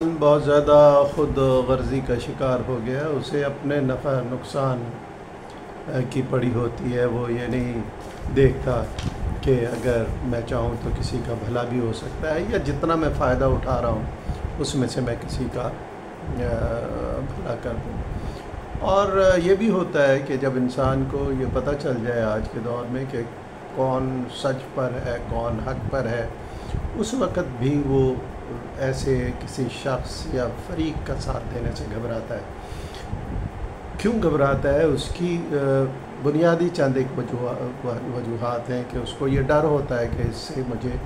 بہت زیادہ خود غرضی کا شکار ہو گیا، اسے اپنے نفع نقصان کی پڑی ہوتی ہے۔ وہ یہ نہیں دیکھتا کہ اگر میں چاہوں تو کسی کا بھلا بھی ہو سکتا ہے، یا جتنا میں فائدہ اٹھا رہا ہوں اس میں سے میں کسی کا بھلا کر دوں۔ اور یہ بھی ہوتا ہے کہ جب انسان کو یہ پتہ چل جائے آج کے دور میں کہ کون سچ پر ہے، کون حق پر ہے، اس وقت بھی وہ ایسے کسی شخص یا فریق کا ساتھ دینے سے گھبراتا ہے۔ کیوں گھبراتا ہے؟ اس کی بنیادی چند ایک وجوہات ہیں کہ اس کو یہ ڈر ہوتا ہے کہ اس سے مجھے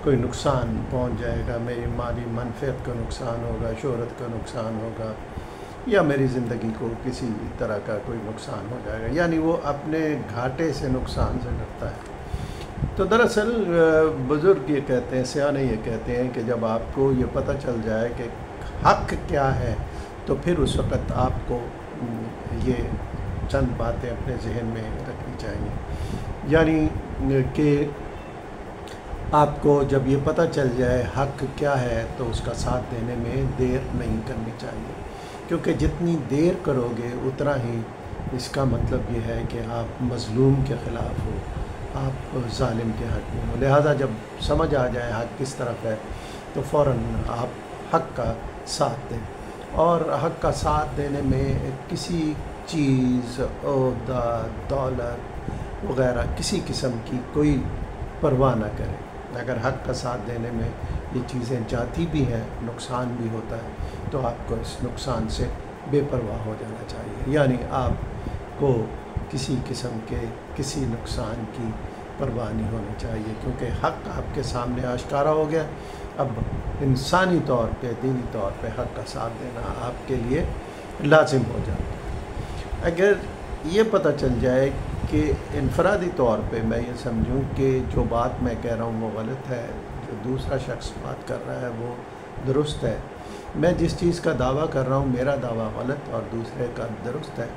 کوئی نقصان پہنچ جائے گا، میری مالی منفعت کا نقصان ہوگا، شہرت کا نقصان ہوگا، یا میری زندگی کو کسی طرح کا کوئی نقصان ہو جائے گا، یعنی وہ اپنے گھاٹے سے، نقصان سے ڈرتا ہے۔ تو دراصل بزرگ یہ کہتے ہیں، سیانے یہ کہتے ہیں کہ جب آپ کو یہ پتہ چل جائے کہ حق کیا ہے تو پھر اس وقت آپ کو یہ چند باتیں اپنے ذہن میں رکھنی چاہیے، یعنی کہ آپ کو جب یہ پتہ چل جائے حق کیا ہے تو اس کا ساتھ دینے میں دیر نہیں کرنی چاہیے، کیونکہ جتنی دیر کرو گے اتنا ہی اس کا مطلب یہ ہے کہ آپ مظلوم کے خلاف ہو، آپ ظالم کے حق میں ہو۔ لہٰذا جب سمجھ آ جائے حق کس طرف ہے تو فوراً آپ حق کا ساتھ دیں، اور حق کا ساتھ دینے میں کسی چیز، عہدہ، دولت وغیرہ کسی قسم کی کوئی پرواہ نہ کریں۔ اگر حق کا ساتھ دینے میں یہ چیزیں جاتی بھی ہیں، نقصان بھی ہوتا ہے، تو آپ کو اس نقصان سے بے پرواہ ہو جانا چاہیے، یعنی آپ کو کسی قسم کے کسی نقصان کی پرواہ نہیں ہونی چاہیے، کیونکہ حق آپ کے سامنے آشکارا ہو گیا۔ اب انسانی طور پہ، دینی طور پہ حق کا ساتھ دینا آپ کے لیے لازم ہو جاتا ہے۔ اگر یہ پتہ چل جائے کہ انفرادی طور پہ میں یہ سمجھوں کہ جو بات میں کہہ رہا ہوں وہ غلط ہے، جو دوسرا شخص بات کر رہا ہے وہ درست ہے، میں جس چیز کا دعویٰ کر رہا ہوں میرا دعویٰ غلط اور دوسرے کا درست ہے،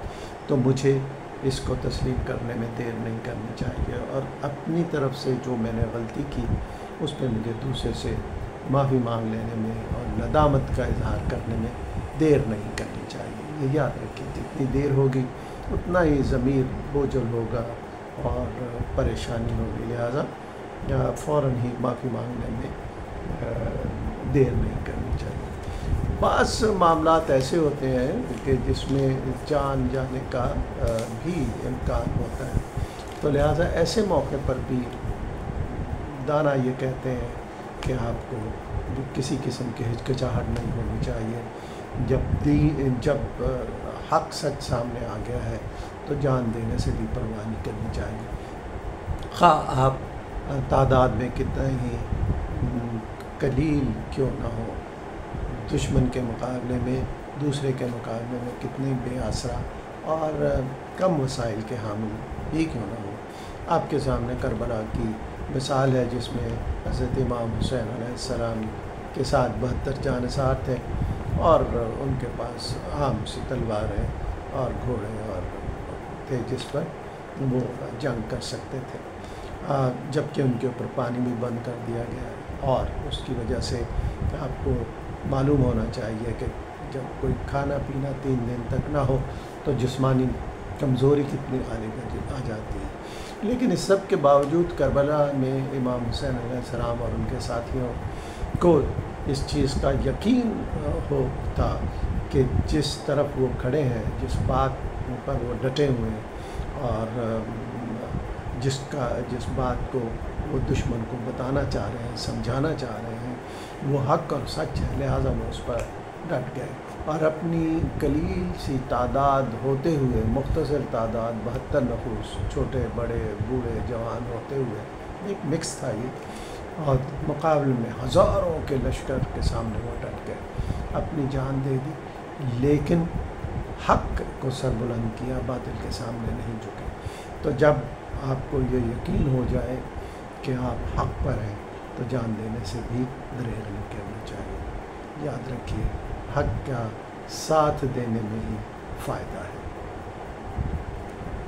تو مجھے اس کو تسلیم کرنے میں دیر نہیں کرنی چاہیے، اور اپنی طرف سے جو میں نے غلطی کی اس پہ مجھے دوسرے سے معافی مانگ لینے میں اور ندامت کا اظہار کرنے میں دیر نہیں کرنی چاہیے۔ یہ یاد رکھیں، جتنی دیر ہوگی اتنا ہی ضمیر بوجھل ہوگا اور پریشانی ہوگی، لہٰذا فوراً ہی معافی مانگنے میں دیر نہیں کرنی چاہیے۔ بعض معاملات ایسے ہوتے ہیں کہ جس میں جان جانے کا بھی امکان ہوتا ہے، تو لہٰذا ایسے موقع پر بھی دانا یہ کہتے ہیں کہ آپ کو کسی قسم کی ہچکچاہٹ نہیں ہونی چاہیے۔ جب حق سچ سامنے آ گیا ہے تو جان دینے سے بھی پرواہ نہیں کرنی چاہیے، خواہ آپ تعداد میں کتنا ہی قلیل کیوں نہ ہو، دشمن کے مقابلے میں، دوسرے کے مقابلے میں کتنے بے آسرا اور کم وسائل کے حامل ہی کیوں نہ ہو۔ آپ کے سامنے کربلا کی مثال ہے جس میں حضرت امام حسین علیہ السلام کے ساتھ 72 جانثار تھے، اور ان کے پاس عام سی تلواریں اور گھوڑے اور تھے جس پر وہ جنگ کر سکتے تھے، جبکہ ان کے اوپر پانی بھی بند کر دیا گیا، اور اس کی وجہ سے آپ کو معلوم ہونا چاہیے کہ جب کوئی کھانا پینا 3 دن تک نہ ہو تو جسمانی کمزوری کتنی غالب آ جاتی ہے۔ لیکن اس سب کے باوجود کربلا میں امام حسین علیہ السلام اور ان کے ساتھیوں کو اس چیز کا یقین ہوتا کہ جس طرف وہ کھڑے ہیں، جس بات پر وہ ڈٹے ہوئے ہیں، اور جس بات کو وہ دشمن کو بتانا چاہ رہے ہیں، سمجھانا چاہ رہے ہیں، وہ حق اور سچ ہے، لہٰذا وہ اس پر ڈٹ گئے، اور اپنی قلیل سی تعداد ہوتے ہوئے، مختصر تعداد 72 نفوس، چھوٹے بڑے بوڑھے جوان ہوتے ہوئے، ایک مکس تھا یہ، اور مقابل میں ہزاروں کے لشکر کے سامنے وہ ڈٹ گئے، اپنی جان دے دی، لیکن حق کو سر بلند کیا، باطل کے سامنے نہیں جھکے۔ تو جب آپ کو یہ یقین ہو جائے کہ آپ حق پر ہیں تو جان دینے سے بھی دریغ نہیں کرنا چاہیے۔ یاد رکھیے، حق کا ساتھ دینے میں ہی فائدہ ہے۔